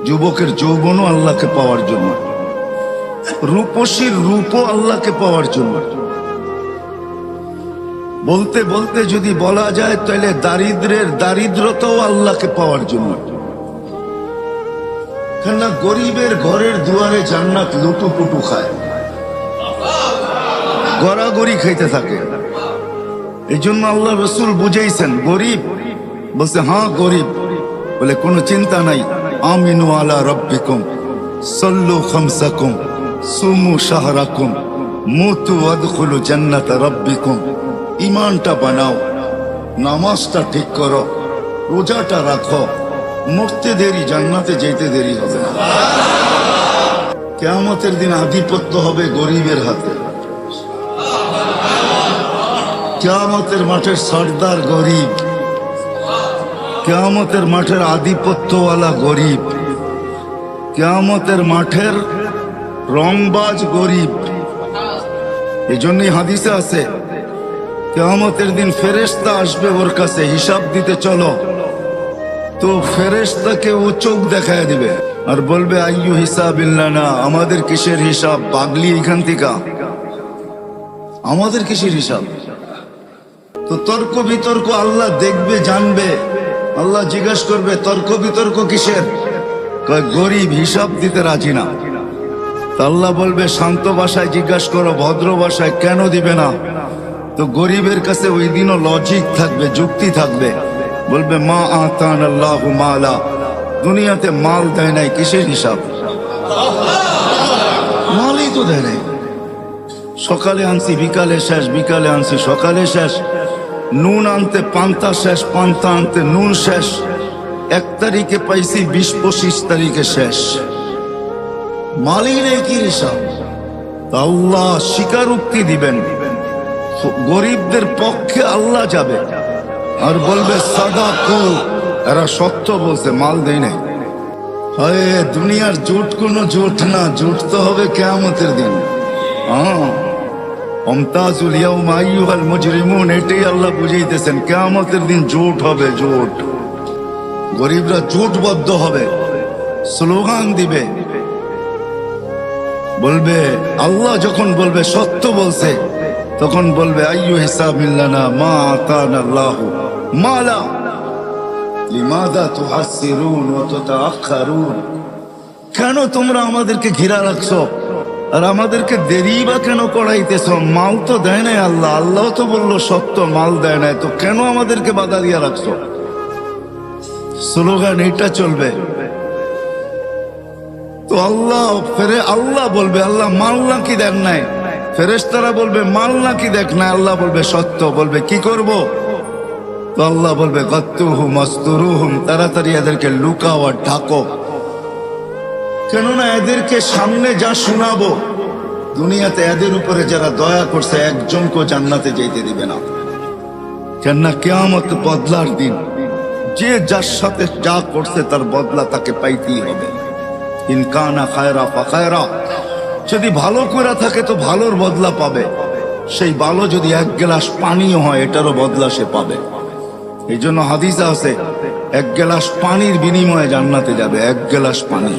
যুবকের যৌবনও আল্লাহকে পাওয়ার জন্য, রূপসীর রূপও আল্লাহকে পাওয়ার জন্য। বলতে বলতে যদি বলা যায় তাহলে দারিদ্রের দারিদ্রতাও আল্লাহকে পাওয়ার জন্য। কেননা গরিবের ঘরের দুয়ারে জান্নাত লুটুপুটু খায়, গড়াগড়ি খাইতে থাকে। এই জন্য আল্লাহ রসুল বুঝাইছেন গরিব, বলছে হ্যাঁ গরিব, বলে কোনো চিন্তা নাই, আমিনু আলা রব্বিকুম সল্লু খামসাকুম সুমু শাহরাকুম মুতু ওয়াদখুলু জান্নাত রব্বিকুম। ইমানটা বানাও, নামাজটা ঠিক করো, রোজাটা রাখো, মরতে দেরি, জান্নাতে যেতে দেরি হবে না। কিয়ামতের দিন আধিপত্য হবে গরিবের হাতে। কিয়ামতের মাঠের সর্দার গরিব, কিয়ামতের মাঠের আধিপত্যওয়ালা গরিব, কিয়ামতের মাঠের রংবাজ গরিব। এই জন্যই হাদিসে আছে কিয়ামতের দিন ফেরেশতা আসবে ওর কাছে হিসাব দিতে, চলো তো ফেরেশতাকে ও চোখ দেখায় দিবে আর বলবে আইয়ু হিসাবিল্লানা, আমাদের কিসের হিসাব, পাগলি এখান থেকে, আমাদের কিসের হিসাব? তো তর্ক বিতর্ক আল্লাহ দেখবে, জানবে। আল্লাহ জিজ্ঞাসা করবে তর্ক বিতর্ক কিসের? গরিব হিসাব দিতে রাজি না। আল্লাহ বলবে শান্ত ভাষায় জিজ্ঞাসা করো, ভদ্র ভাষায়, কেন দিবে না? তো গরিবের কাছে ওই দিনও লজিক থাকবে, যুক্তি থাকবে। বলবে মা আতান আল্লাহু মালা, দুনিয়াতে মাল দেয় নাই, কিসের হিসাব? মালই তো দেয় নাই। সকালে আনছি বিকালে শেষ, বিকালে আনছি সকালে শেষ। নুন আনতে পান্তা শেষ, পান্তা আনতে নুন শেষ। 1 তারিখে পাইছি, 20-25 তারিখে শেষ। মালই নেই, কি হিসাব? আল্লাহ স্বীকারোক্তি দিবেন, গরিবদের পক্ষে আল্লাহ যাবে আর বলবে সাদাকু, এরা সত্য বলছে, মাল দেয় নাই। হয় দুনিয়ার জোট কোনো জোট না, জোট তো হবে কিয়ামতের দিন। অমতাজুল ইয়াউমা আইয়ুহাল মুজরিমুন, এটাই আল্লাহ বুঝাইতেছেন, কিয়ামতের দিন জোট হবে, জোট। গরিবরা জোটবদ্ধ হবে, স্লোগান দিবে, বলবে আল্লাহ যখন বলবে সত্য বলছে, তখন বলবে আইয়ু হিসাবিল্লানা মা আতানাল্লাহু মালা লিমাযা তুহাসসিরুন ওয়া তাতাআখারুন। কেন তোমরা আমাদেরকে ঘিরা রাখছো আর আমাদেরকে দেরি বা কেন করাইতেছ? মাল তো দেয় নাই আল্লাহ, আল্লাহ তো বললো সত্য, মাল দেয় নাই, তো কেন আমাদেরকে বাধা দিয়া রাখছো? স্লোগান এটা চলবে। তো আল্লাহ বলবে আল্লাহ মাল নাকি দেন নাই? ফেরেশতারা বলবে মাল নাকি দেখ না? আল্লাহ বলবে সত্য। বলবে কি করব? তো আল্লাহ বলবে গাত্তুহুম মাসতুরুহুম, তাড়াতাড়ি এদেরকে লুকাও আর ঢাকো। কেননা এদেরকে সামনে যা শোনাবো, দুনিয়াতে এদের উপরে যারা দয়া করছে একজনকে জান্নাতে যেতে দিবে না। কেননা কিয়ামত বদলার দিন, যে যার সাথে যা করছে তার বদলা তাকে পাইতেই হবে। ইনকানা খায়রা ফাখায়রা, যদি ভালো করে থাকে তো ভালোর বদলা পাবে। সেই ভালো যদি 1 গ্লাস পানিও হয়, এটারও বদলা সে পাবে। এই জন্য হাদিসে আছে 1 গ্লাস পানির বিনিময়ে জান্নাতে যাবে, 1 গ্লাস পানি।